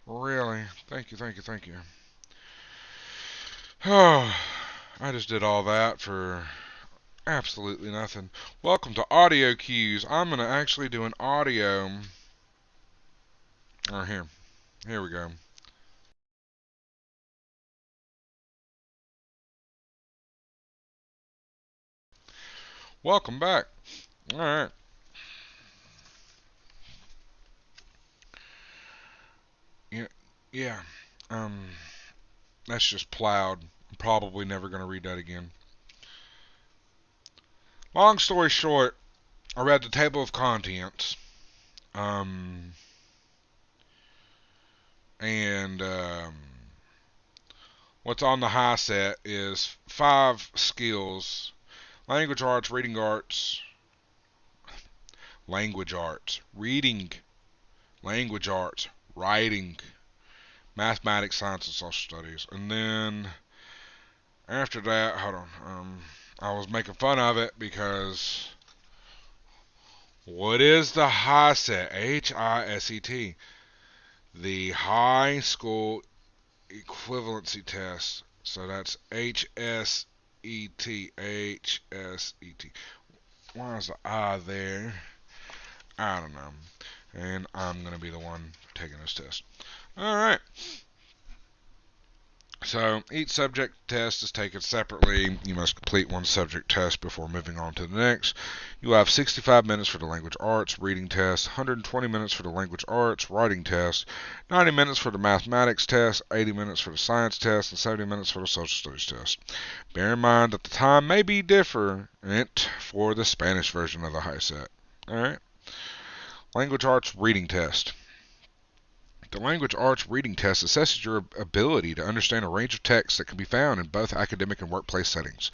Really? Thank you, thank you, thank you. Oh, I just did all that for absolutely nothing. Welcome to Audio Cues. I'm going to actually do an audio. Oh, here we go. Welcome back. All right. Yeah, yeah. Um, that's just plowed. I'm probably never going to read that again. Long story short, I read the table of contents. Um, and what's on the high set is 5 skills: language arts, reading arts, language arts, reading, language arts, writing, mathematics, science, and social studies. And then after that, hold on, I was making fun of it because what is the HISET? HISET. The high school equivalency test. So that's HSET. HSET. Why is the I there? I don't know. And I'm going to be the one taking this test. Alright. So each subject test is taken separately. You must complete one subject test before moving on to the next. You will have 65 minutes for the language arts reading test, 120 minutes for the language arts writing test, 90 minutes for the mathematics test, 80 minutes for the science test, and 70 minutes for the social studies test. Bear in mind that the time may be different for the Spanish version of the HISET. Alright. Language arts reading test. The language arts reading test assesses your ability to understand a range of texts that can be found in both academic and workplace settings.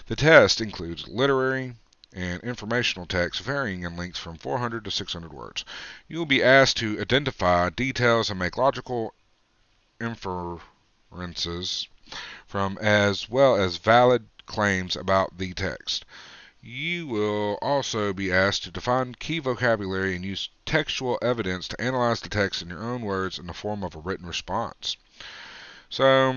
The test includes literary and informational texts varying in length from 400 to 600 words. You will be asked to identify details and make logical inferences from, as well as valid claims about the text. You will also be asked to define key vocabulary and use textual evidence to analyze the text in your own words in the form of a written response. So,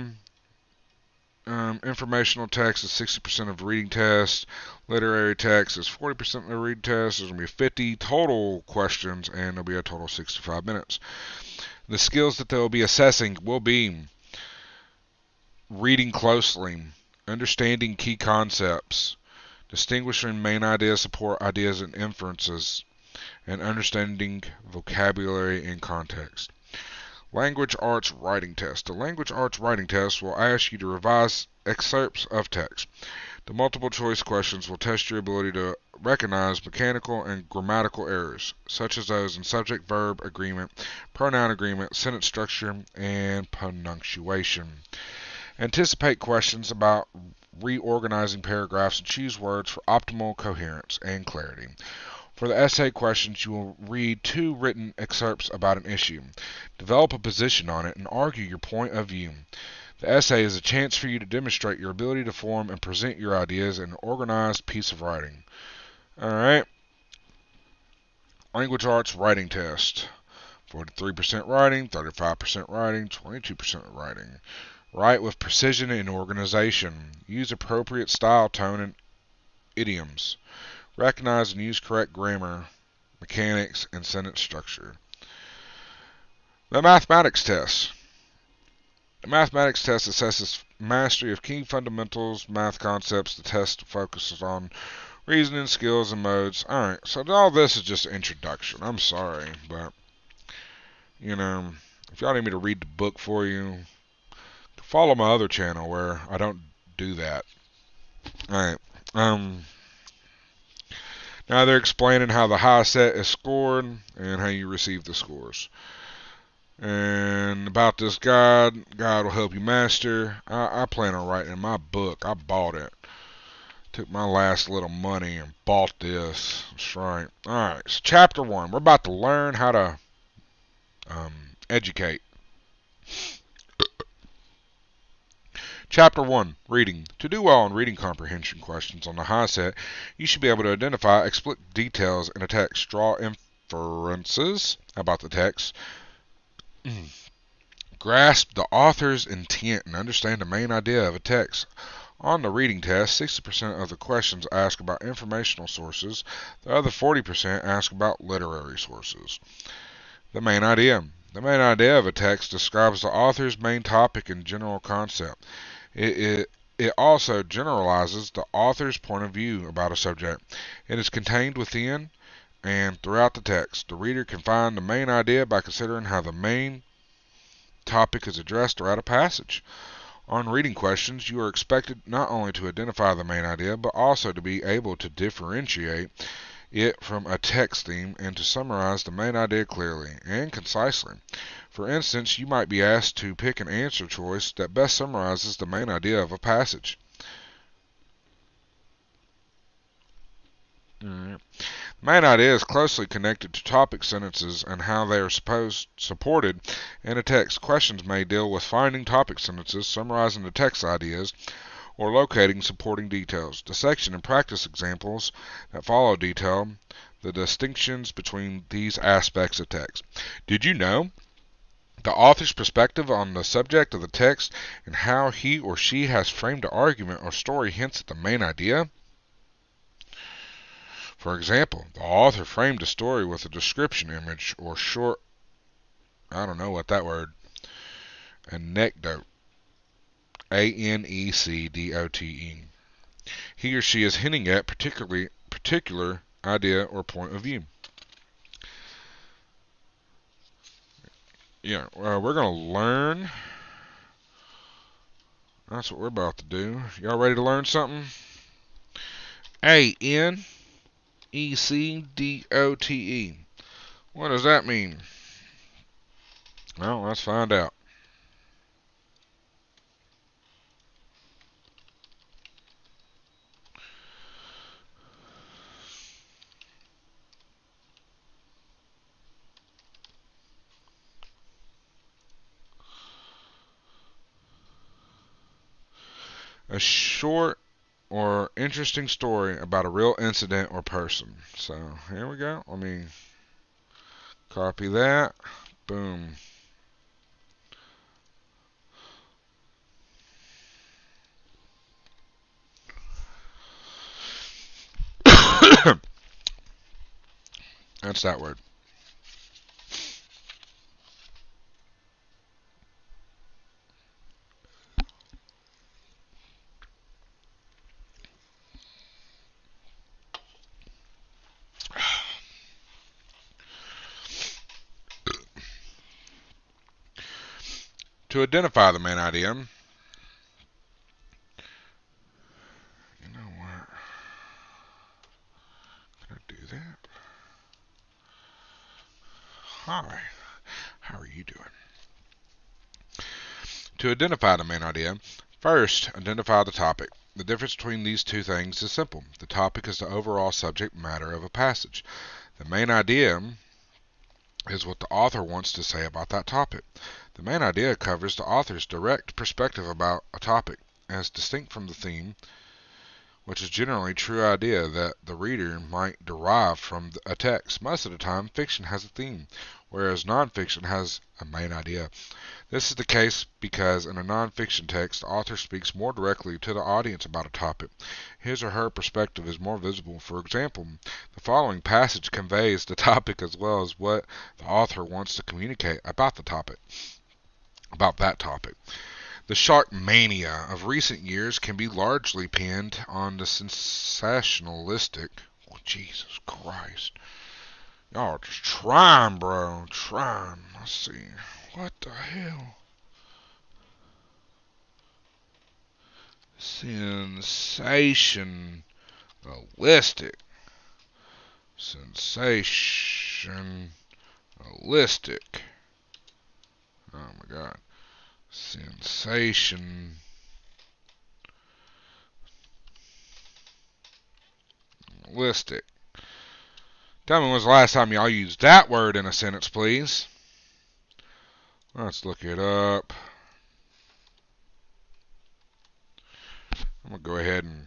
informational text is 60% of the reading test. Literary text is 40% of the reading test. There's going to be 50 total questions, and there'll be a total of 65 minutes. The skills that they'll be assessing will be reading closely, understanding key concepts, distinguishing main ideas, support ideas, and inferences, and understanding vocabulary and context. Language arts writing test. The language arts writing test will ask you to revise excerpts of text. The multiple choice questions will test your ability to recognize mechanical and grammatical errors, such as those in subject verb agreement, pronoun agreement, sentence structure, and punctuation. Anticipate questions about reorganizing paragraphs and choose words for optimal coherence and clarity. For the essay questions, you will read 2 written excerpts about an issue. Develop a position on it and argue your point of view. The essay is a chance for you to demonstrate your ability to form and present your ideas in an organized piece of writing. Alright. Language arts writing test. 43% writing, 35% writing, 22% writing. Write with precision and organization. Use appropriate style, tone, and idioms. Recognize and use correct grammar, mechanics, and sentence structure. The mathematics test. The mathematics test assesses mastery of key fundamentals math concepts. The test focuses on reasoning skills and modes. Alright, so all this is just an introduction. I'm sorry, but, if y'all need me to read the book for you, follow my other channel where I don't do that. Alright. Now they're explaining how the HISET is scored and how you receive the scores. And about this guide, God will help you master. I plan on writing in my book. I bought it. Took my last little money and bought this. That's right. Alright, so chapter 1. We're about to learn how to educate. Chapter 1, Reading. To do well on reading comprehension questions on the HISET, you should be able to identify explicit details in a text, draw inferences about the text, Grasp the author's intent and understand the main idea of a text. On the reading test, 60% of the questions ask about informational sources. The other 40% ask about literary sources. The main idea. The main idea of a text describes the author's main topic and general concept. It also generalizes the author's point of view about a subject. It is contained within and throughout the text. The reader can find the main idea by considering how the main topic is addressed throughout a passage. On reading questions, you are expected not only to identify the main idea, but also to be able to differentiate it from a text theme and to summarize the main idea clearly and concisely. For instance, you might be asked to pick an answer choice that best summarizes the main idea of a passage. The main idea is closely connected to topic sentences and how they are supported in a text. Questions may deal with finding topic sentences, summarizing the text ideas, or locating supporting details. The section and practice examples that follow detail the distinctions between these aspects of text. Did you know the author's perspective on the subject of the text and how he or she has framed the argument or story hints at the main idea? For example, the author framed a story with a description image or short, I don't know what that word, anecdote, anecdote. He or she is hinting at particular idea or point of view. Yeah, we're going to learn. That's what we're about to do. Y'all ready to learn something? anecdote. What does that mean? Well, let's find out. A short or interesting story about a real incident or person. So here we go. Let me copy that. Boom. That's that word. To identify the main idea, you know what? Can I do that? Hi. How are you doing? To identify the main idea, first identify the topic. The difference between these two things is simple. The topic is the overall subject matter of a passage. The main idea is what the author wants to say about that topic. The main idea covers the author's direct perspective about a topic, as distinct from the theme, which is generally a true idea that the reader might derive from a text. Most of the time, fiction has a theme, whereas nonfiction has a main idea. This is the case because in a nonfiction text, the author speaks more directly to the audience about a topic. His or her perspective is more visible. For example, the following passage conveys the topic as well as what the author wants to communicate about the topic, about that topic. The shark mania of recent years can be largely pinned on the sensationalistic. Oh, Jesus Christ. Y'all are just trying, bro. Trying. Let's see. What the hell? Sensationalistic. Sensationalistic. Oh my god. Sensationalistic. Tell me when's the last time y'all used that word in a sentence, please. Let's look it up. I'm going to go ahead and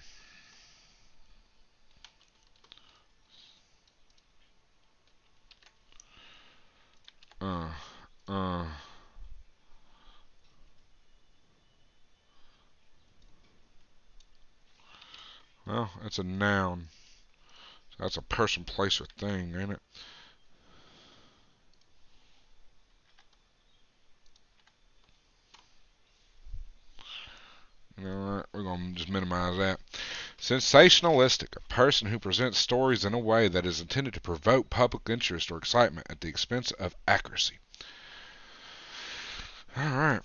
uh, Well, it's a noun. So that's a person, place, or thing, ain't it? Alright, we're going to just minimize that. Sensationalistic, a person who presents stories in a way that is intended to provoke public interest or excitement at the expense of accuracy. Alright.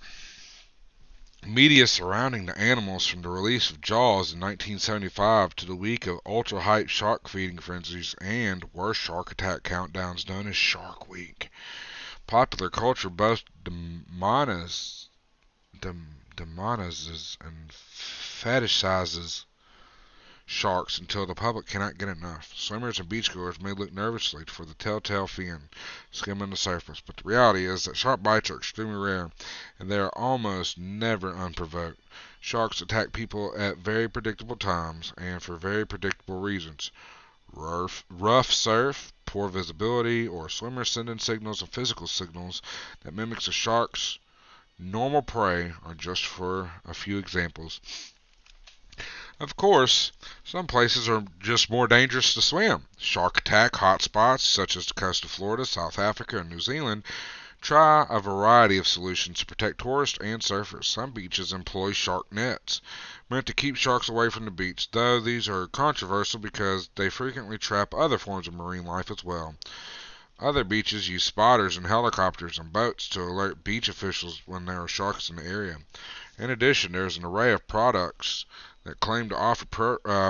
Media surrounding the animals from the release of Jaws in 1975 to the week of ultra-hype shark feeding frenzies and worst shark attack countdowns known as Shark Week. Popular culture both demonizes and fetishizes sharks until the public cannot get enough. Swimmers and beachgoers may look nervously for the telltale fin skimming the surface, but the reality is that shark bites are extremely rare, and they are almost never unprovoked. Sharks attack people at very predictable times and for very predictable reasons. Rough surf, poor visibility, or swimmers sending signals and physical signals that mimics a shark's normal prey are just for a few examples. Of course, some places are just more dangerous to swim. Shark attack hotspots such as the coast of Florida, South Africa, and New Zealand try a variety of solutions to protect tourists and surfers. Some beaches employ shark nets, meant to keep sharks away from the beach, though these are controversial because they frequently trap other forms of marine life as well. Other beaches use spotters and helicopters and boats to alert beach officials when there are sharks in the area. In addition, there is an array of products that claim to offer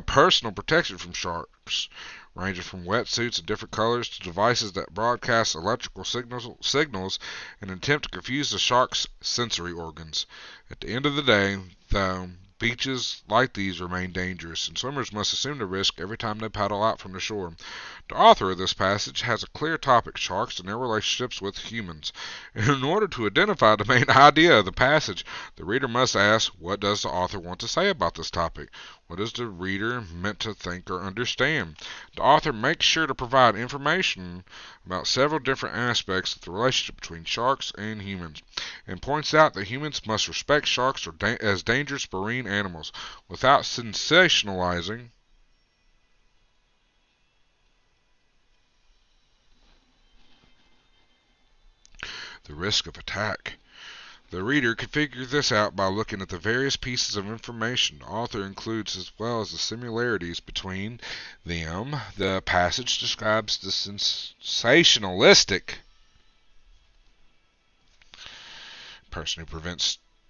personal protection from sharks, ranging from wetsuits of different colors to devices that broadcast electrical signals in an attempt to confuse the shark's sensory organs. At the end of the day, though, beaches like these remain dangerous, and swimmers must assume the risk every time they paddle out from the shore. The author of this passage has a clear topic: sharks and their relationships with humans. In order to identify the main idea of the passage, the reader must ask, what does the author want to say about this topic? What is the reader meant to think or understand? The author makes sure to provide information about several different aspects of the relationship between sharks and humans, and points out that humans must respect sharks as dangerous marine animals without sensationalizing the risk of attack. The reader can figure this out by looking at the various pieces of information the author includes as well as the similarities between them. The passage describes the sensationalistic person who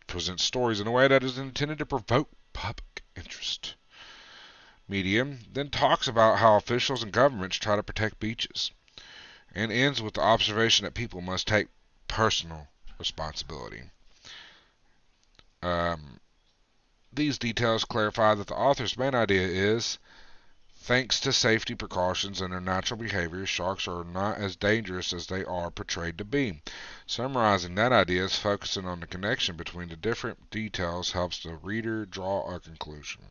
presents stories in a way that is intended to provoke public interest. Medium then talks about how officials and governments try to protect beaches, and ends with the observation that people must take personal responsibility. These details clarify that the author's main idea is, thanks to safety precautions and their natural behavior, sharks are not as dangerous as they are portrayed to be. Summarizing that idea is focusing on the connection between the different details helps the reader draw a conclusion.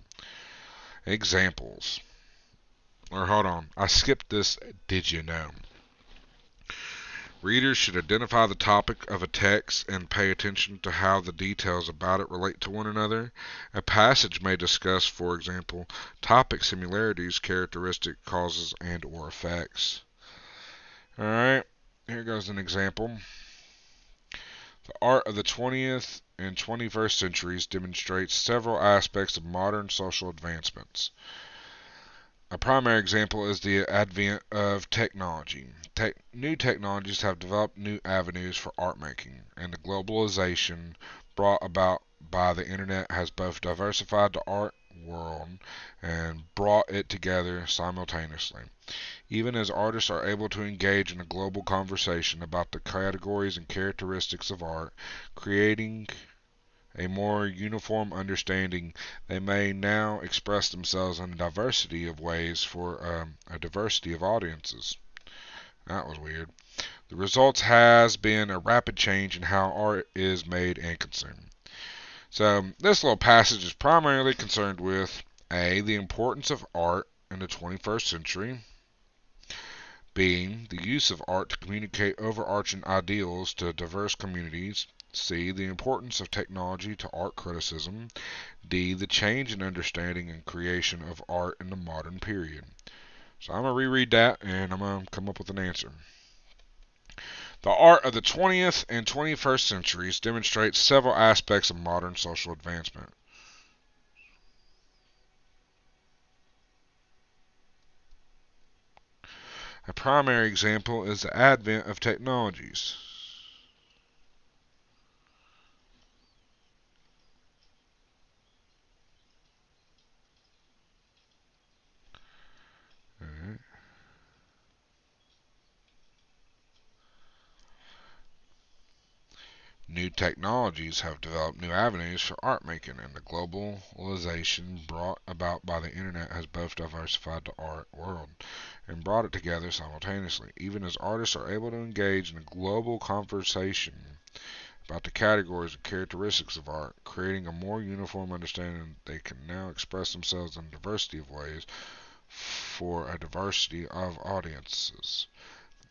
Examples. Or hold on, I skipped this. Did you know? Readers should identify the topic of a text and pay attention to how the details about it relate to one another. A passage may discuss, for example, topic similarities, characteristic, causes, and or effects. Alright, here goes an example. The art of the 20th and 21st centuries demonstrates several aspects of modern social advancements. A primary example is the advent of technology. New technologies have developed new avenues for art making, and the globalization brought about by the internet has both diversified the art world and brought it together simultaneously. Even as artists are able to engage in a global conversation about the categories and characteristics of art, creating a more uniform understanding, they may now express themselves in a diversity of ways for a diversity of audiences. That was weird. The result has been a rapid change in how art is made and consumed. So this little passage is primarily concerned with A, the importance of art in the 21st century, B, the use of art to communicate overarching ideals to diverse communities, C. The importance of technology to art criticism. D. The change in understanding and creation of art in the modern period. So I'm going to reread that and I'm going to come up with an answer. The art of the 20th and 21st centuries demonstrates several aspects of modern social advancement. A primary example is the advent of technologies. Alright. New technologies have developed new avenues for art making, and the globalization brought about by the internet has both diversified the art world and brought it together simultaneously, even as artists are able to engage in a global conversation about the categories and characteristics of art, creating a more uniform understanding that they can now express themselves in a diversity of ways for a diversity of audiences.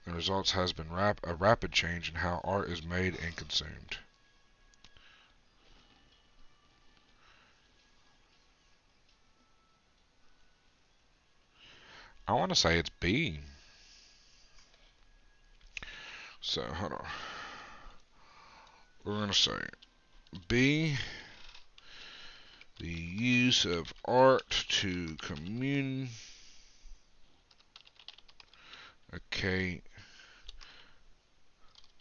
The result has been a rapid change in how art is made and consumed. I want to say it's B. So, hold on. We're going to say B. The use of art to communicate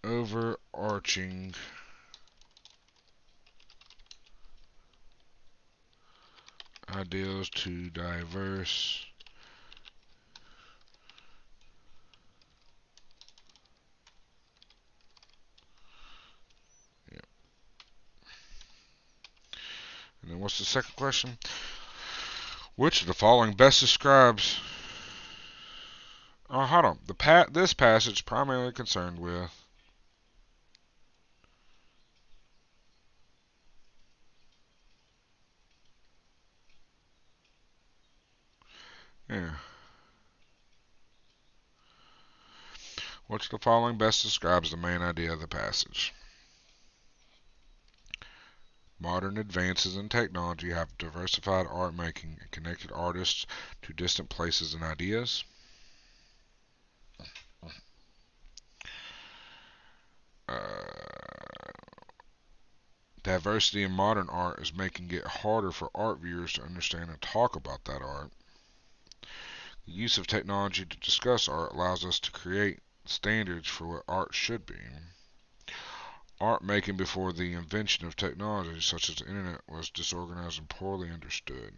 overarching ideals to diverse yeah. And then what's the second question? Which of the following best describes hold on. This passage is primarily concerned with yeah. Which of the following best describes the main idea of the passage? Modern advances in technology have diversified art making and connected artists to distant places and ideas. Diversity in modern art is making it harder for art viewers to understand and talk about that art. The use of technology to discuss art allows us to create standards for what art should be. Art making before the invention of technology such as the internet was disorganized and poorly understood.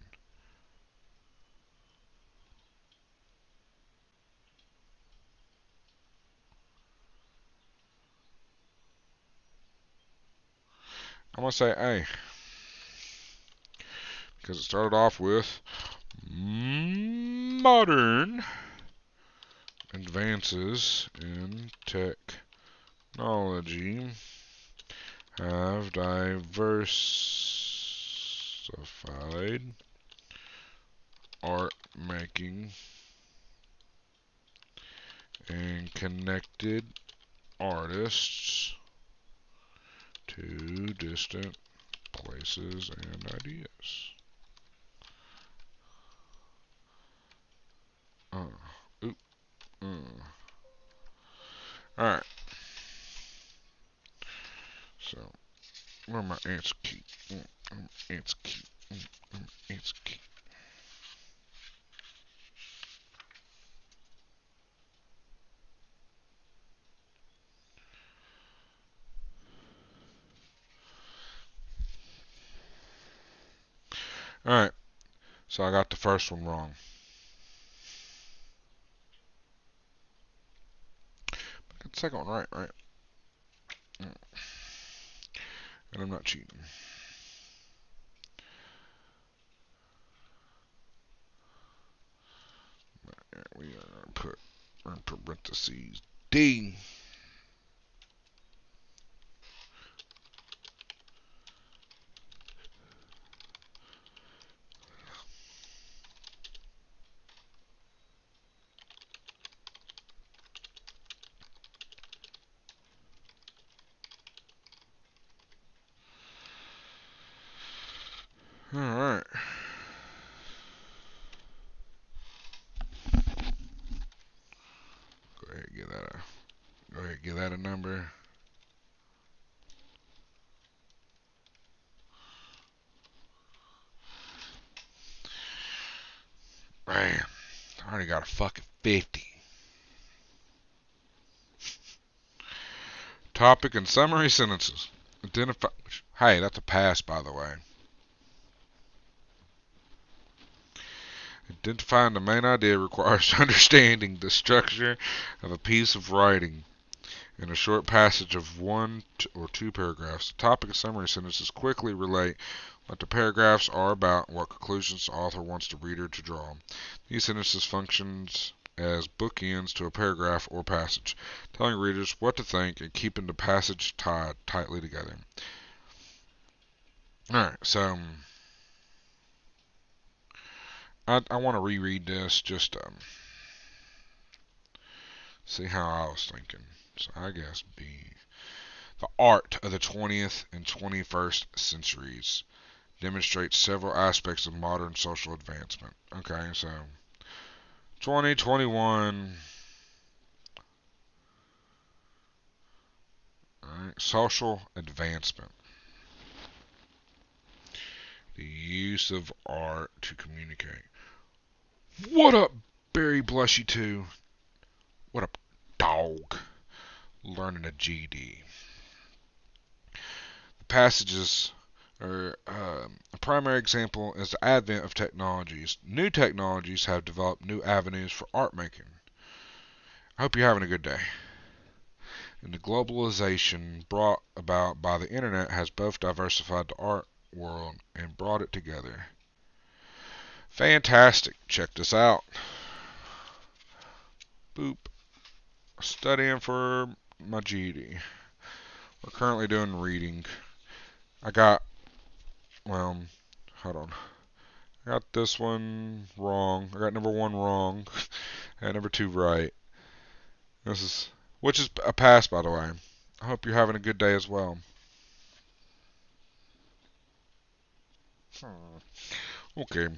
I'm going to say A, because it started off with modern advances in technology have diversified art making and connected artists to distant places and ideas. Oop, Alright, so where my answer key? Answer key. Answer key. Alright, so I got the first one wrong. I got the second one right? And I'm not cheating. We are going to put in parentheses D. Alright. Go ahead and give that a number. Man, I already got a fucking 50. Topic and summary sentences. Identify. Hey, that's a pass, by the way. Identifying the main idea requires understanding the structure of a piece of writing in a short passage of one or two paragraphs. The topic and summary sentences quickly relate what the paragraphs are about and what conclusions the author wants the reader to draw. These sentences function as bookends to a paragraph or passage, telling readers what to think and keeping the passage tied tightly together. Alright, so I want to reread this just to see how I was thinking. So I guess B. The art of the 20th and 21st centuries demonstrates several aspects of modern social advancement. Okay, so 2021. Alright, social advancement. The use of art to communicate. What up, Barry Bless you too? What up, dog? Learning a GD. The passages are a primary example is the advent of technologies. New technologies have developed new avenues for art making. I hope you're having a good day. And the globalization brought about by the internet has both diversified the art world and brought it together. Fantastic. Check this out. Boop. Studying for my GD. We're currently doing reading. I got, well, hold on. I got this one wrong. I got number 1 wrong. I got number 2 right. Which is a pass, by the way. I hope you're having a good day as well. Okay.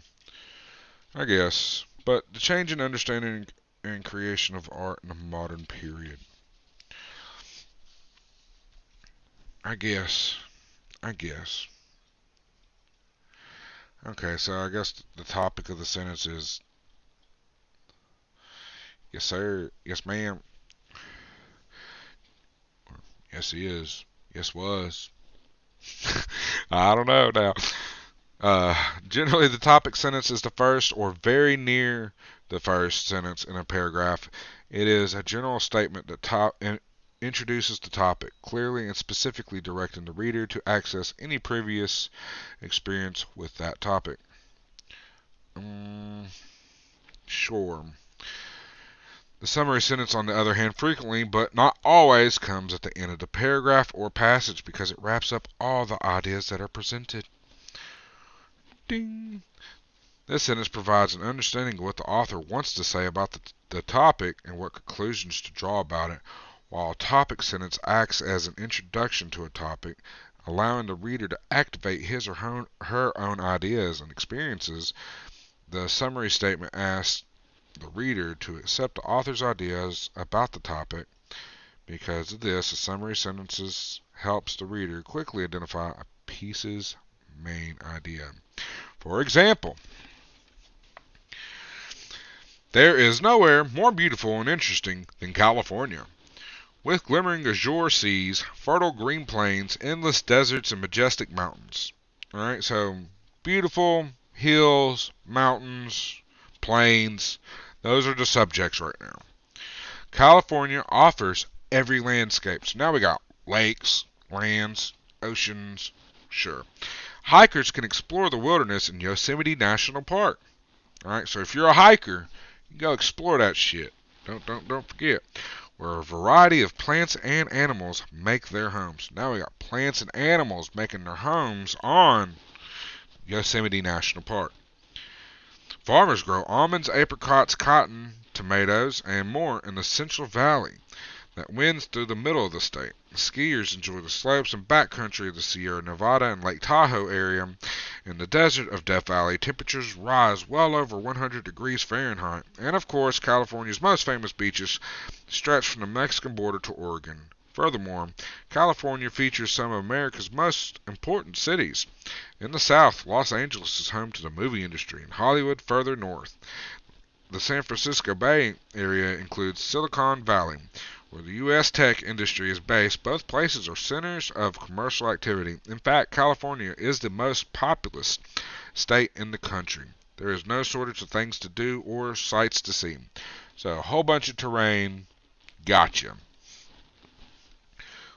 I guess. But the change in understanding and creation of art in the modern period. I guess. Okay, so I guess the topic of the sentence is yes, sir. Yes, ma'am. Yes, he is. Yes, was. I don't know now. Generally, the topic sentence is the first or very near the first sentence in a paragraph. It is a general statement that introduces the topic, clearly and specifically directing the reader to access any previous experience with that topic. Sure. The summary sentence, on the other hand, frequently, but not always, comes at the end of the paragraph or passage because it wraps up all the ideas that are presented. Ding! This sentence provides an understanding of what the author wants to say about the topic and what conclusions to draw about it, while a topic sentence acts as an introduction to a topic, allowing the reader to activate his or her own ideas and experiences. The summary statement asks the reader to accept the author's ideas about the topic. Because of this, the summary sentences helps the reader quickly identify a piece's main idea. For example, there is nowhere more beautiful and interesting than California. With glimmering azure seas, fertile green plains, endless deserts, and majestic mountains. Alright, so beautiful hills, mountains, plains, those are the subjects right now. California offers every landscape. So now we got lakes, lands, oceans, sure. Hikers can explore the wilderness in Yosemite National Park. Alright, so if you're a hiker, you can go explore that shit. Don't forget. Where a variety of plants and animals make their homes. Now we got plants and animals making their homes on Yosemite National Park. Farmers grow almonds, apricots, cotton, tomatoes, and more in the Central Valley. that winds through the middle of the state. Skiers enjoy the slopes and backcountry of the Sierra Nevada and Lake Tahoe area. In the desert of Death Valley, temperatures rise well over 100 degrees Fahrenheit. And of course, California's most famous beaches stretch from the Mexican border to Oregon. Furthermore, California features some of America's most important cities. In the south, Los Angeles is home to the movie industry, and Hollywood further north. The San Francisco Bay Area includes Silicon Valley, where the U.S. tech industry is based. Both places are centers of commercial activity. In fact, California is the most populous state in the country. There is no shortage of things to do or sights to see. So a whole bunch of terrain. Gotcha.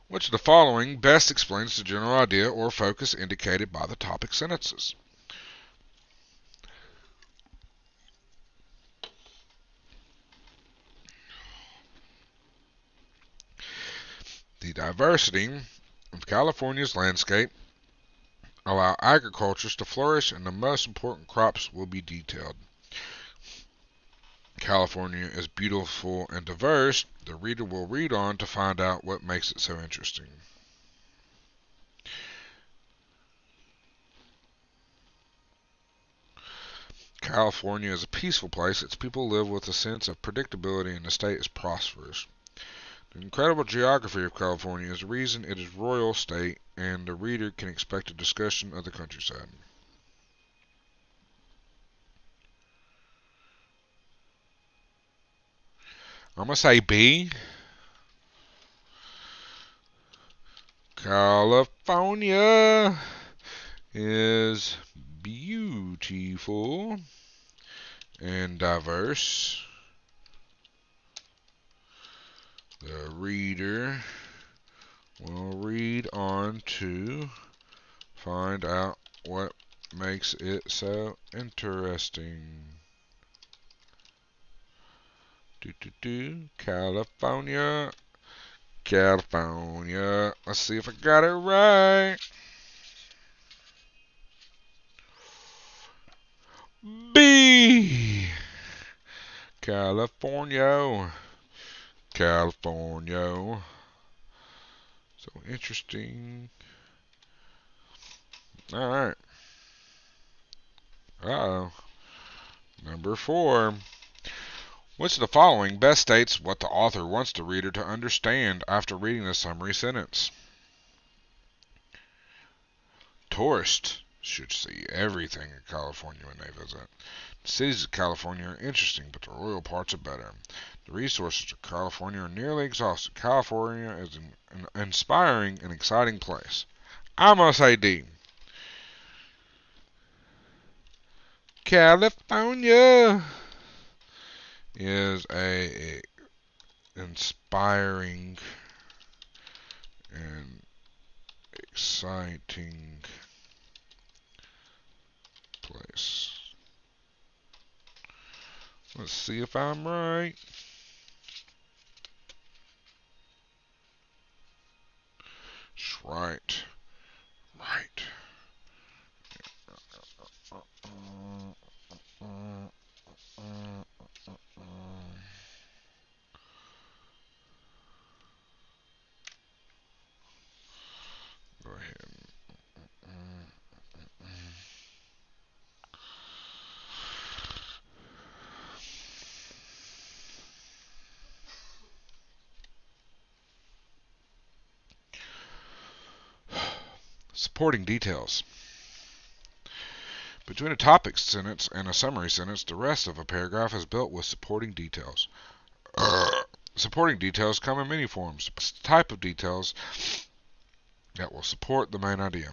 Which of the following best explains the general idea or focus indicated by the topic sentences? The diversity of California's landscape allow agricultures to flourish, and the most important crops will be detailed. California is beautiful and diverse. The reader will read on to find out what makes it so interesting. California is a peaceful place. Its people live with a sense of predictability, and the state is prosperous. The incredible geography of California is the reason it is a royal state, and the reader can expect a discussion of the countryside. I'm going to say B. California is beautiful and diverse. The reader will read on to find out what makes it so interesting. California. California. Let's see if I got it right. B. California. California. So interesting. Alright. Uh-oh. Number 4. Which of the following best states what the author wants the reader to understand after reading the summary sentence? Tourists should see everything in California when they visit. The cities of California are interesting, but the rural parts are better. The resources of California are nearly exhausted. California is an inspiring and exciting place. I must say D. California is a inspiring and exciting place. Let's see if I'm right. It's right. Right. Go ahead. Supporting details. Between a topic sentence and a summary sentence, the rest of a paragraph is built with supporting details. Supporting details come in many forms. It's the type of details that will support the main idea.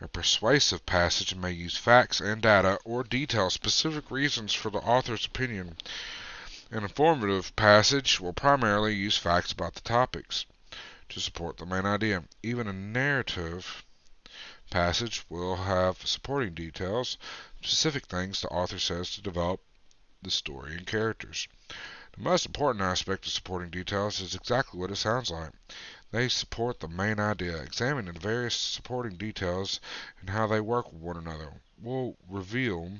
A persuasive passage may use facts and data or detail specific reasons for the author's opinion. An informative passage will primarily use facts about the topics to support the main idea. Even a narrative passage will have supporting details, specific things the author says to develop the story and characters. The most important aspect of supporting details is exactly what it sounds like. They support the main idea. Examining the various supporting details and how they work with one another will reveal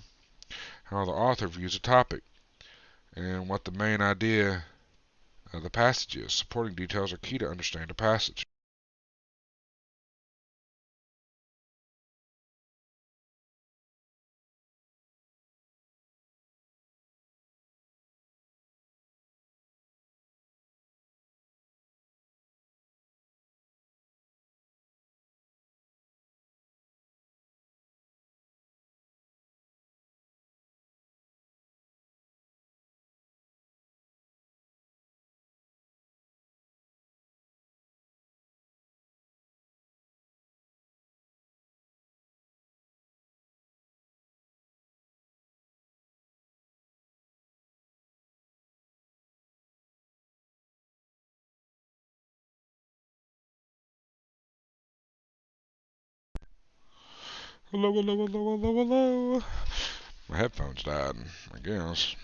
how the author views a topic and what the main idea of the passage is. Supporting details are key to understand a passage. Hello, hello, hello, hello, hello. My headphones died, I guess.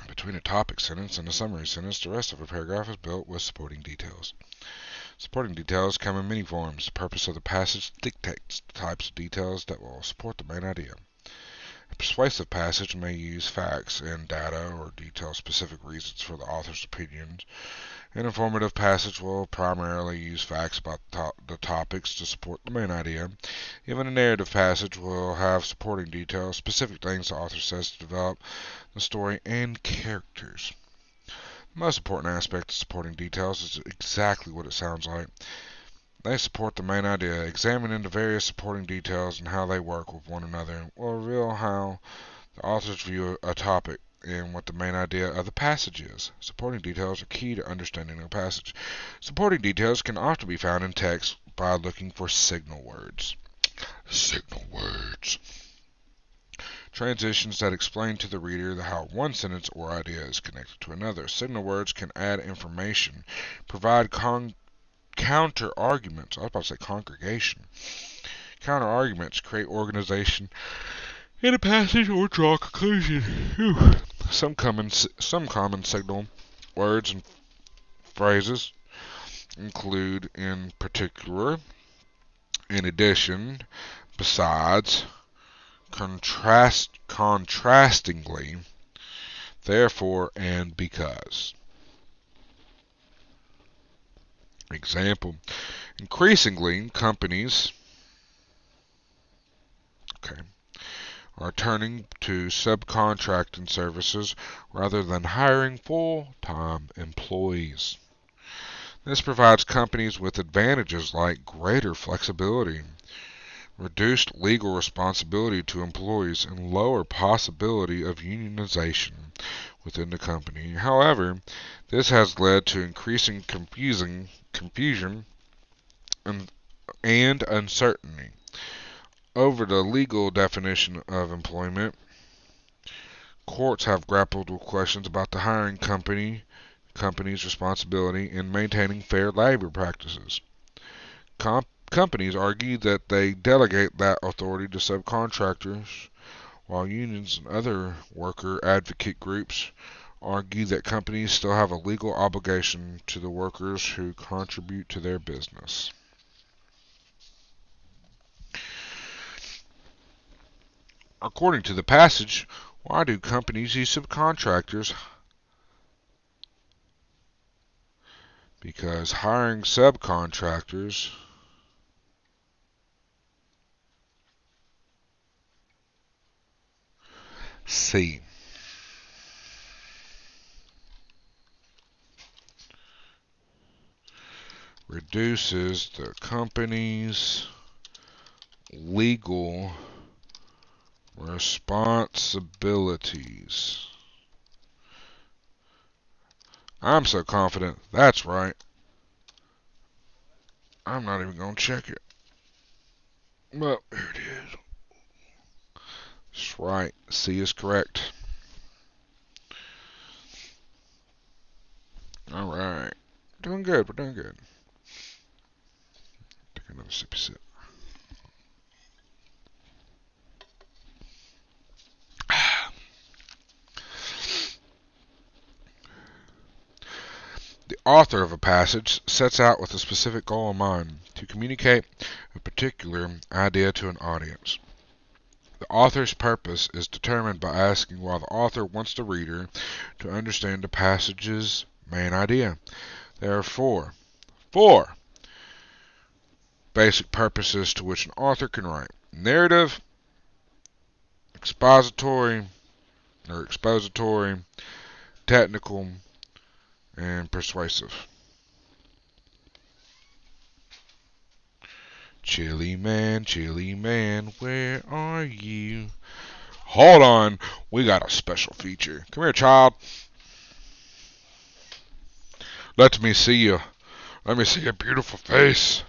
Between a topic sentence and a summary sentence, the rest of a paragraph is built with supporting details. Supporting details come in many forms. The purpose of the passage dictates the types of details that will support the main idea. A persuasive passage may use facts and data or detail specific reasons for the author's opinions. An informative passage will primarily use facts about the topics to support the main idea. Even a narrative passage will have supporting details, specific things the author says to develop the story and characters. The most important aspect of supporting details is exactly what it sounds like. They support the main idea. Examining the various supporting details and how they work with one another will reveal how the authors view a topic and what the main idea of the passage is. Supporting details are key to understanding a passage. Supporting details can often be found in text by looking for signal words. Signal words. Transitions that explain to the reader how one sentence or idea is connected to another. Signal words can add information, provide counter arguments. I was about to say congregation. Counter arguments create organization in a passage or draw a conclusion. Whew. Some common signal words and phrases include in particular, in addition, besides, contrastingly, therefore, and because. Example, increasingly companies are turning to subcontracting services rather than hiring full-time employees. This provides companies with advantages like greater flexibility, reduced legal responsibility to employees, and lower possibility of unionization within the company. However, this has led to increasing confusion and uncertainty over the legal definition of employment. Courts have grappled with questions about the hiring company's responsibility in maintaining fair labor practices. Companies argue that they delegate that authority to subcontractors, while unions and other worker advocate groups argue that companies still have a legal obligation to the workers who contribute to their business. According to the passage, why do companies use subcontractors? Because hiring subcontractors C. Reduces the company's legal responsibilities. I'm so confident that's right. I'm not even going to check it. Well, here it is. That's right. C is correct. Alright. Doing good. We're doing good. Take another sippy sip. The author of a passage sets out with a specific goal in mind, to communicate a particular idea to an audience. The author's purpose is determined by asking why the author wants the reader to understand the passage's main idea. There are four basic purposes to which an author can write: narrative, expository, technical, and persuasive. Chilly man, where are you? Hold on, we got a special feature. Come here, child. Let me see you. Let me see your beautiful face.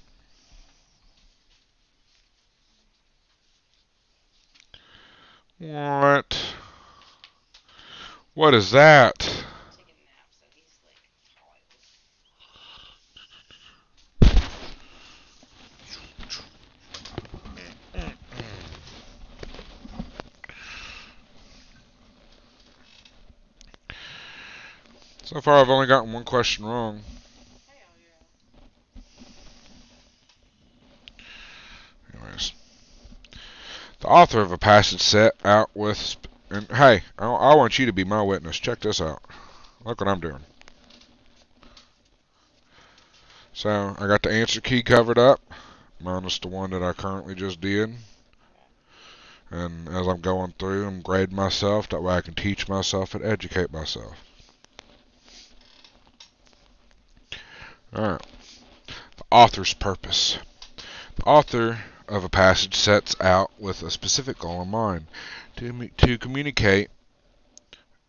What? What is that? So far, I've only gotten one question wrong. Anyways, the author of a passage set out with, and hey, I want you to be my witness. Check this out. Look what I'm doing. So I got the answer key covered up, minus the one that I currently just did. And as I'm going through, I'm grading myself. That way I can teach myself and educate myself. Alright. The author's purpose. The author of a passage sets out with a specific goal in mind: to communicate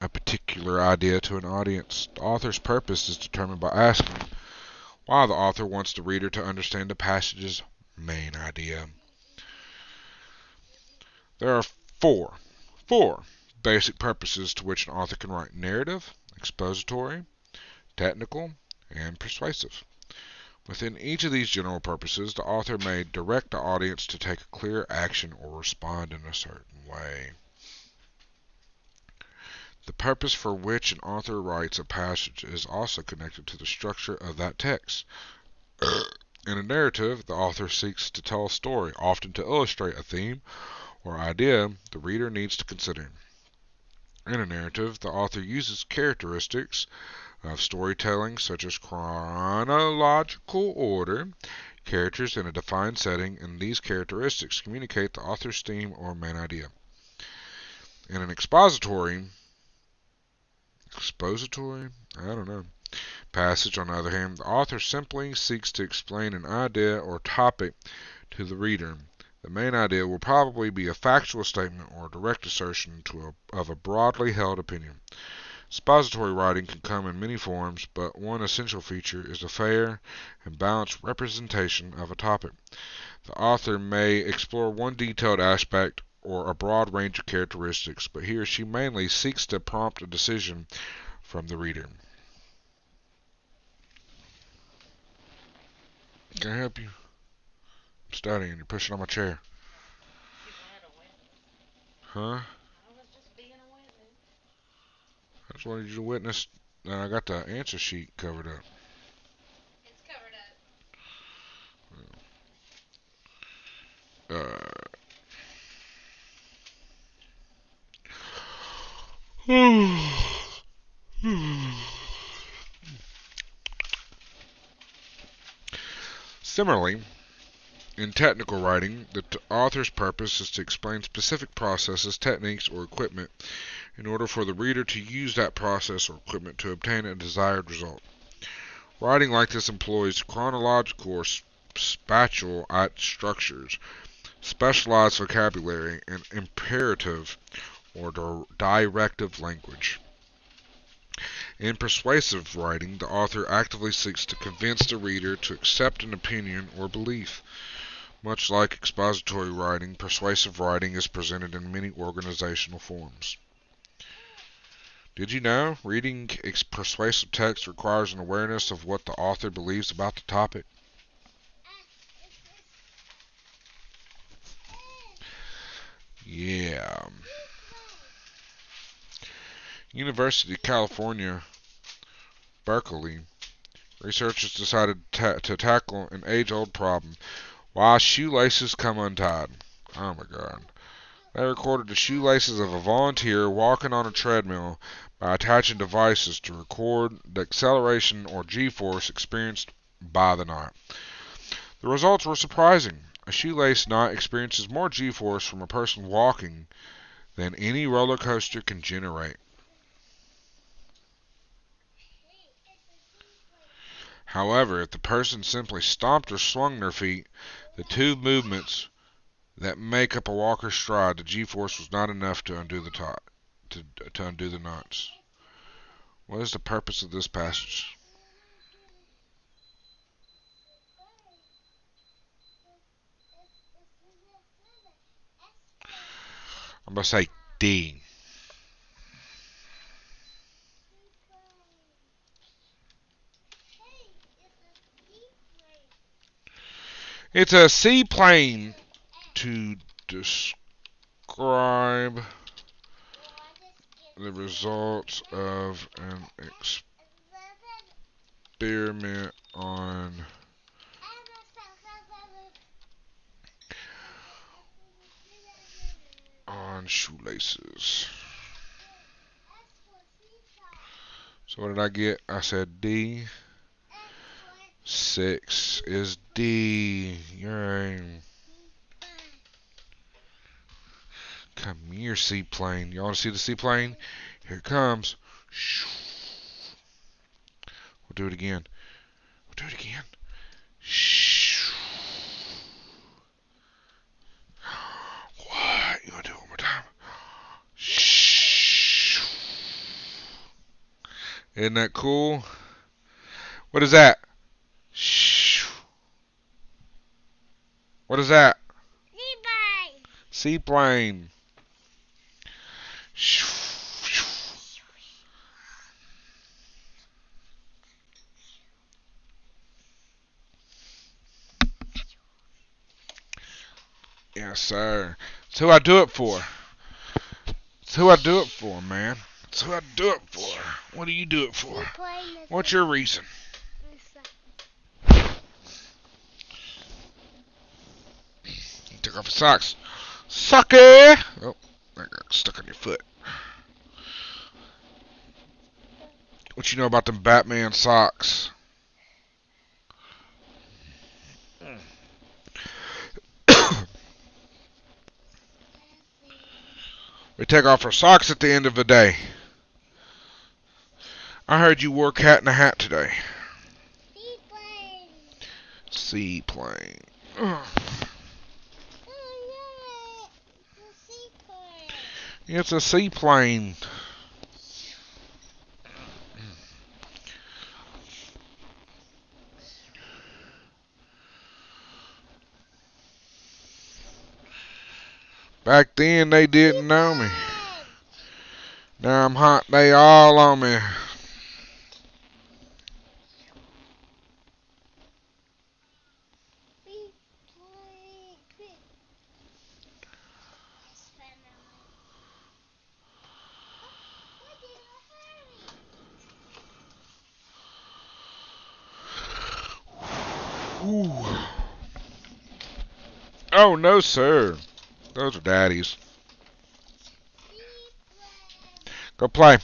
a particular idea to an audience. The author's purpose is determined by asking why the author wants the reader to understand the passage's main idea. There are four basic purposes to which an author can write: narrative, expository, technical, and persuasive. Within each of these general purposes, the author may direct the audience to take a clear action or respond in a certain way. The purpose for which an author writes a passage is also connected to the structure of that text. In a narrative, the author seeks to tell a story, often to illustrate a theme or idea the reader needs to consider. In a narrative, the author uses characteristics of storytelling such as chronological order, characters in a defined setting, and these characteristics communicate the author's theme or main idea. In an expository, passage, on the other hand, the author simply seeks to explain an idea or topic to the reader. The main idea will probably be a factual statement or a direct assertion of a broadly held opinion. Expository writing can come in many forms, but one essential feature is a fair and balanced representation of a topic. The author may explore one detailed aspect or a broad range of characteristics, but he or she mainly seeks to prompt a decision from the reader. Can I help you? I'm studying. You're pushing on my chair. Huh? I just wanted you to witness that I got the answer sheet covered up. It's covered Similarly, in technical writing, the author's purpose is to explain specific processes, techniques, or equipment in order for the reader to use that process or equipment to obtain a desired result. Writing like this employs chronological or spatial structures, specialized vocabulary, and imperative or directive language. In persuasive writing, the author actively seeks to convince the reader to accept an opinion or belief. Much like expository writing, persuasive writing is presented in many organizational forms. Did you know reading persuasive text requires an awareness of what the author believes about the topic? Yeah. University of California, Berkeley, researchers decided to tackle an age-old problem: why shoelaces come untied. Oh my God. They recorded the shoelaces of a volunteer walking on a treadmill by attaching devices to record the acceleration or G-force experienced by the knot. The results were surprising. A shoelace knot experiences more G-force from a person walking than any roller coaster can generate. However, if the person simply stomped or swung their feet, the two movements that make up a walker's stride, the G-force was not enough to undo the knots. What is the purpose of this passage? I'm going to say D. It's a seaplane to describe the results of an experiment on shoelaces. So what did I get? I said D. 6 is D. Yay. Come here, seaplane. You want to see the seaplane? Here it comes. We'll do it again. We'll do it again. What? You want to do it one more time? Isn't that cool? What is that? What is that? Seaplane. Yes, sir. It's who I do it for. It's who I do it for, man. It's who I do it for. What do you do it for? What's your reason? You took off your socks. Sucker! Oh, that got stuck on your foot. What you know about them Batman socks? We take off our socks at the end of the day. I heard you wore Cat in a Hat today. Seaplane. It's a seaplane. Back then they didn't know me. Now I'm hot, they all on me. Ooh. Oh no, sir. Those are daddies. Go play.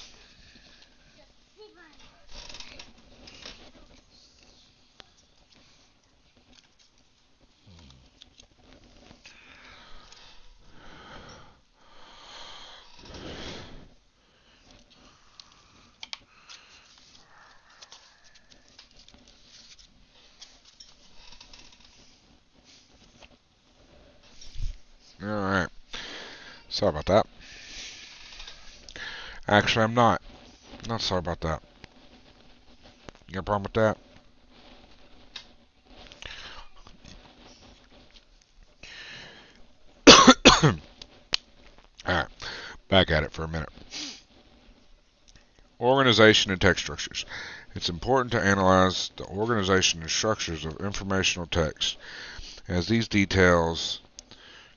Alright. Sorry about that. Actually, I'm not. Not sorry about that. You got a problem with that? Alright. Back at it for a minute. Organization and text structures. It's important to analyze the organization and structures of informational text, as these details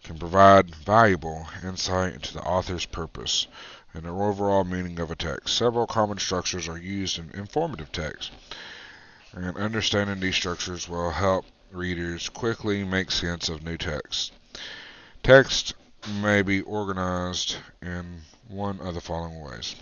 can provide valuable insight into the author's purpose and the overall meaning of a text. Several common structures are used in informative text, and understanding these structures will help readers quickly make sense of new text. Text may be organized in one of the following ways.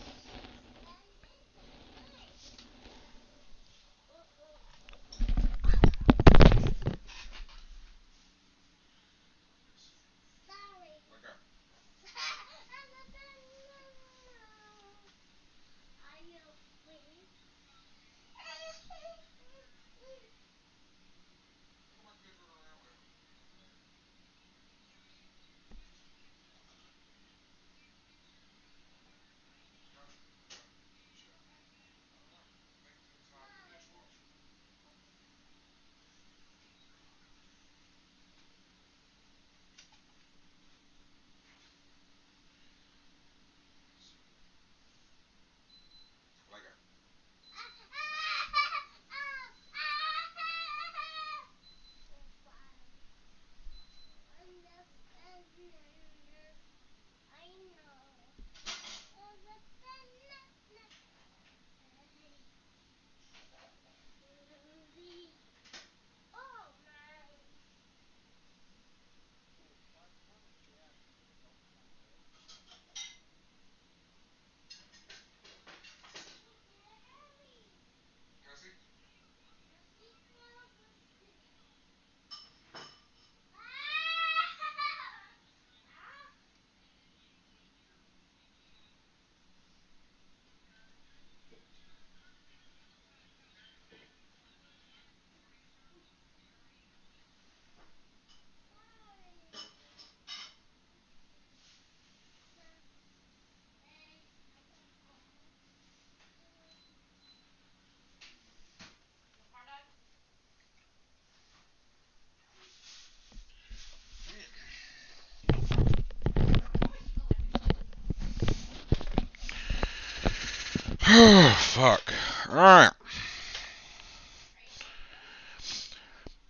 Fuck. Alright.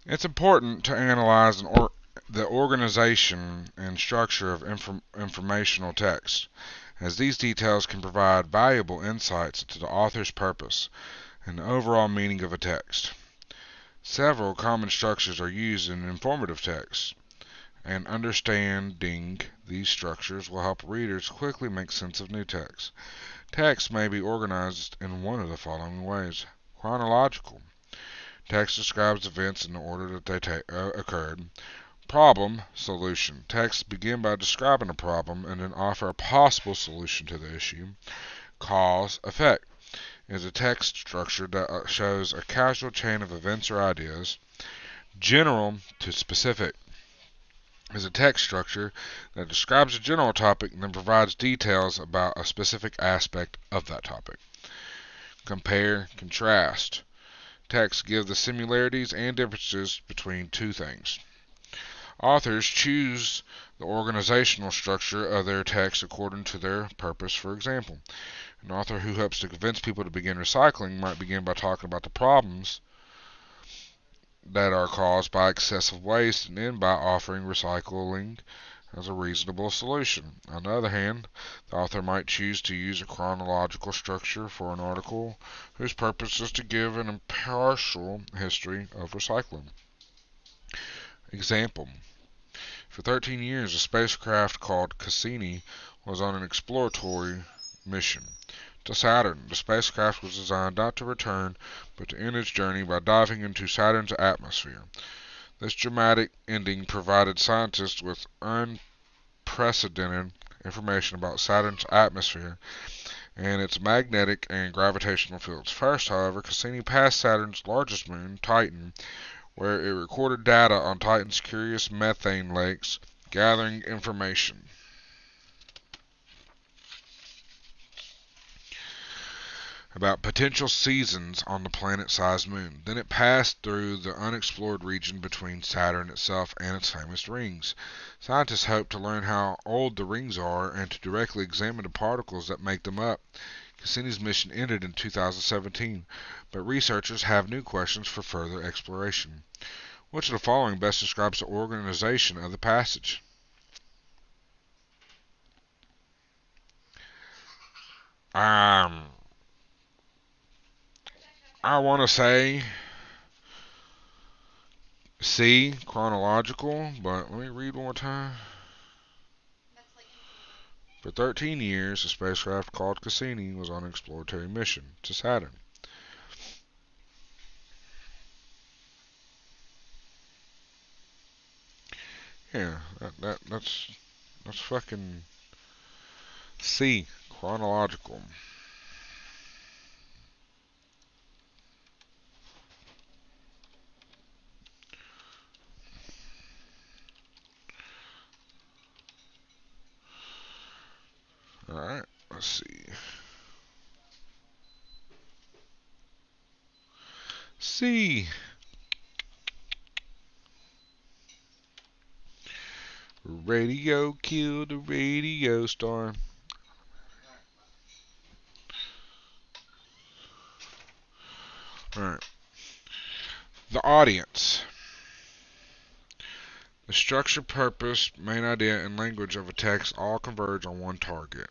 It's important to analyze the organization and structure of informational text, as these details can provide valuable insights into the author's purpose and the overall meaning of a text. Several common structures are used in informative text, and understanding these structures will help readers quickly make sense of new text. Text may be organized in one of the following ways. Chronological. Text describes events in the order that they occurred. Problem, solution. Texts begin by describing a problem and then offer a possible solution to the issue. Cause, effect is a text structure that shows a causal chain of events or ideas. General to specific is a text structure that describes a general topic and then provides details about a specific aspect of that topic. Compare, contrast. Texts give the similarities and differences between two things. Authors choose the organizational structure of their text according to their purpose. For example, an author who hopes to convince people to begin recycling might begin by talking about the problems that are caused by excessive waste and end by offering recycling as a reasonable solution. On the other hand, the author might choose to use a chronological structure for an article whose purpose is to give an impartial history of recycling. Example: for 13 years, a spacecraft called Cassini was on an exploratory mission to Saturn. The spacecraft was designed not to return, but to end its journey by diving into Saturn's atmosphere. This dramatic ending provided scientists with unprecedented information about Saturn's atmosphere and its magnetic and gravitational fields. First, however, Cassini passed Saturn's largest moon, Titan, where it recorded data on Titan's curious methane lakes, gathering information about potential seasons on the planet-sized moon. Then it passed through the unexplored region between Saturn itself and its famous rings. Scientists hope to learn how old the rings are and to directly examine the particles that make them up. Cassini's mission ended in 2017, but researchers have new questions for further exploration. Which of the following best describes the organization of the passage? I want to say C, chronological, but let me read one more time. For 13 years, a spacecraft called Cassini was on an exploratory mission to Saturn. Yeah, that's fucking C, chronological. Alright, let's see. C. Radio killed the radio star. Alright. The audience. The structure, purpose, main idea, and language of a text all converge on one target,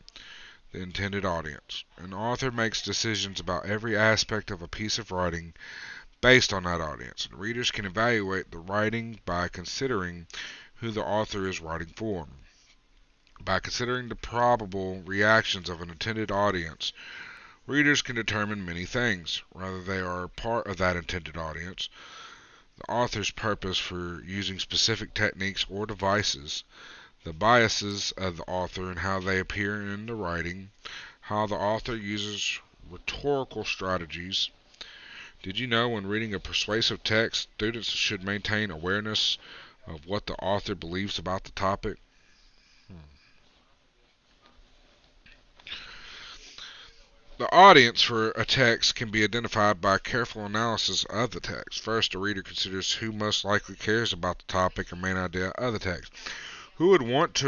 the intended audience. An author makes decisions about every aspect of a piece of writing based on that audience. And readers can evaluate the writing by considering who the author is writing for. By considering the probable reactions of an intended audience, readers can determine many things, whether they are part of that intended audience, the author's purpose for using specific techniques or devices, the biases of the author and how they appear in the writing, how the author uses rhetorical strategies. Did you know when reading a persuasive text, students should maintain awareness of what the author believes about the topic? The audience for a text can be identified by a careful analysis of the text. First, the reader considers who most likely cares about the topic and main idea of the text. Who would want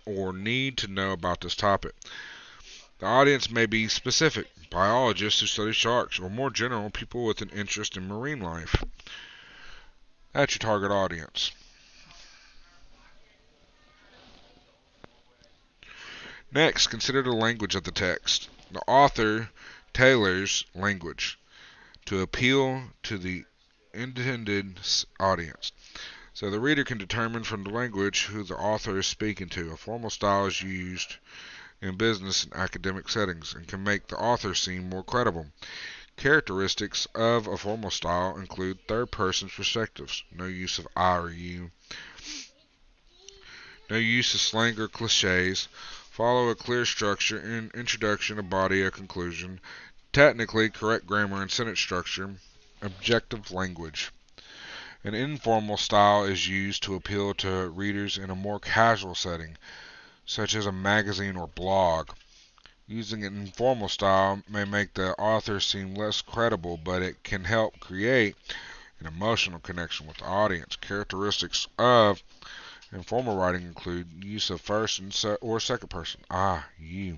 or need to know about this topic? The audience may be specific, biologists who study sharks, or more general, people with an interest in marine life. That's your target audience. Next, consider the language of the text. The author tailors language to appeal to the intended audience. So the reader can determine from the language who the author is speaking to. A formal style is used in business and academic settings and can make the author seem more credible. Characteristics of a formal style include third-person perspectives, no use of I or you, no use of slang or cliches, follow a clear structure in introduction, a body, a conclusion, technically correct grammar and sentence structure, objective language. An informal style is used to appeal to readers in a more casual setting, such as a magazine or blog. Using an informal style may make the author seem less credible, but it can help create an emotional connection with the audience. Characteristics of informal writing include use of first or second person, I, you,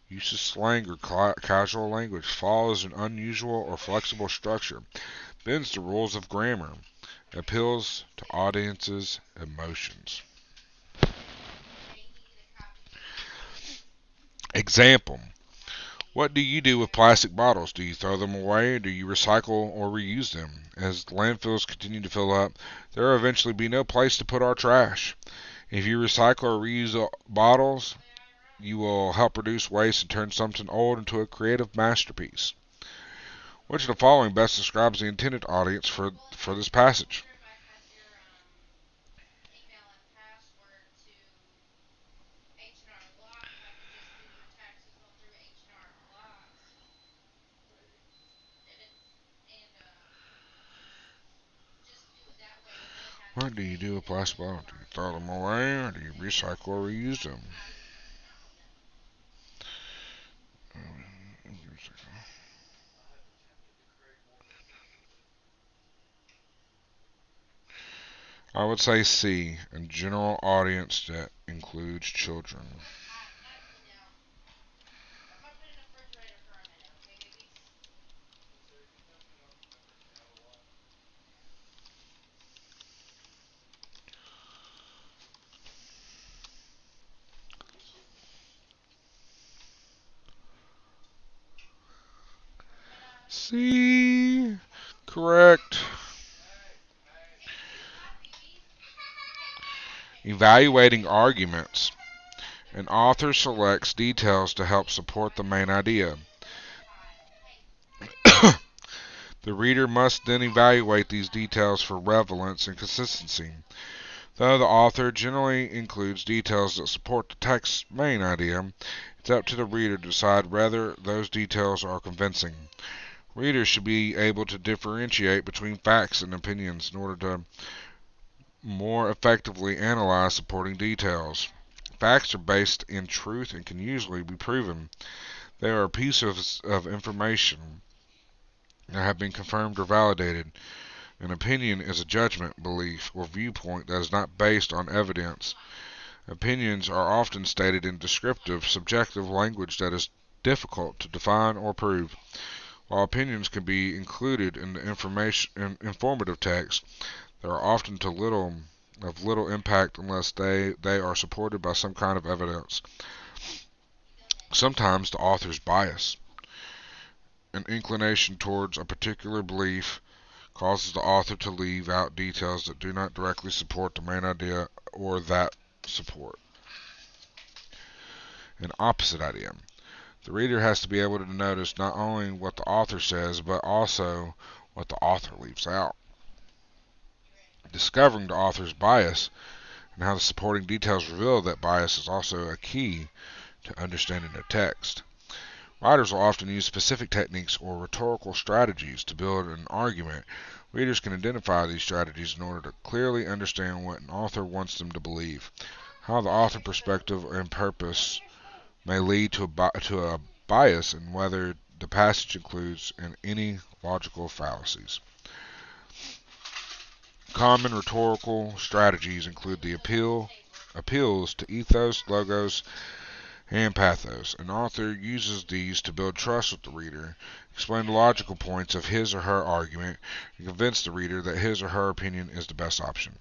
use of slang or casual language, follows an unusual or flexible structure, bends the rules of grammar, appeals to audiences' emotions. Example. What do you do with plastic bottles? Do you throw them away, or do you recycle or reuse them? As landfills continue to fill up, there will eventually be no place to put our trash. If you recycle or reuse bottles, you will help reduce waste and turn something old into a creative masterpiece. Which of the following best describes the intended audience for this passage? What do you do with plastic bottles? Do you throw them away, or do you recycle or reuse them? I would say C, a general audience that includes children. C, correct. Evaluating arguments. An author selects details to help support the main idea. The reader must then evaluate these details for relevance and consistency. Though the author generally includes details that support the text's main idea, it's up to the reader to decide whether those details are convincing. Readers should be able to differentiate between facts and opinions in order to more effectively analyze supporting details. Facts are based in truth and can usually be proven. They are a piece of information that have been confirmed or validated. An opinion is a judgment, belief, or viewpoint that is not based on evidence. Opinions are often stated in descriptive, subjective language that is difficult to define or prove. While opinions can be included in the informative text, they are often of little impact unless they are supported by some kind of evidence. Sometimes the author's bias, an inclination towards a particular belief, causes the author to leave out details that do not directly support the main idea or that support an opposite idea. The reader has to be able to notice not only what the author says, but also what the author leaves out. Discovering the author's bias and how the supporting details reveal that bias is also a key to understanding a text. Writers will often use specific techniques or rhetorical strategies to build an argument. Readers can identify these strategies in order to clearly understand what an author wants them to believe, how the author perspective and purpose may lead to a bias, and whether the passage includes any logical fallacies. Common rhetorical strategies include the appeals to ethos, logos, and pathos. An author uses these to build trust with the reader, explain the logical points of his or her argument, and convince the reader that his or her opinion is the best option.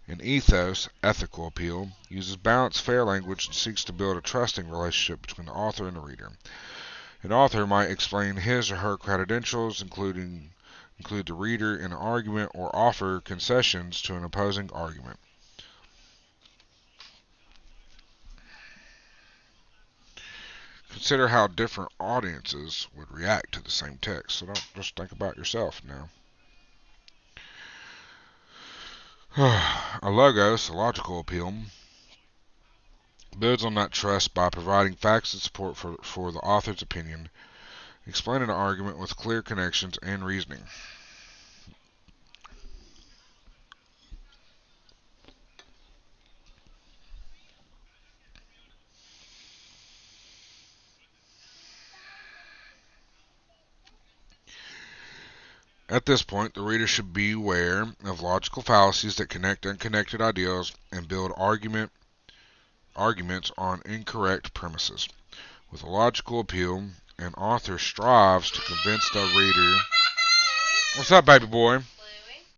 An ethos, ethical appeal, uses balanced, fair language and seeks to build a trusting relationship between the author and the reader. An author might explain his or her credentials, include the reader in an argument, or offer concessions to an opposing argument. Consider how different audiences would react to the same text. So don't just think about yourself now. A logos, a logical appeal, builds on that trust by providing facts and support for the author's opinion, explaining an argument with clear connections and reasoning. At this point, the reader should be aware of logical fallacies that connect unconnected ideas and build arguments on incorrect premises. With a logical appeal, an author strives to convince the reader. What's up, baby boy?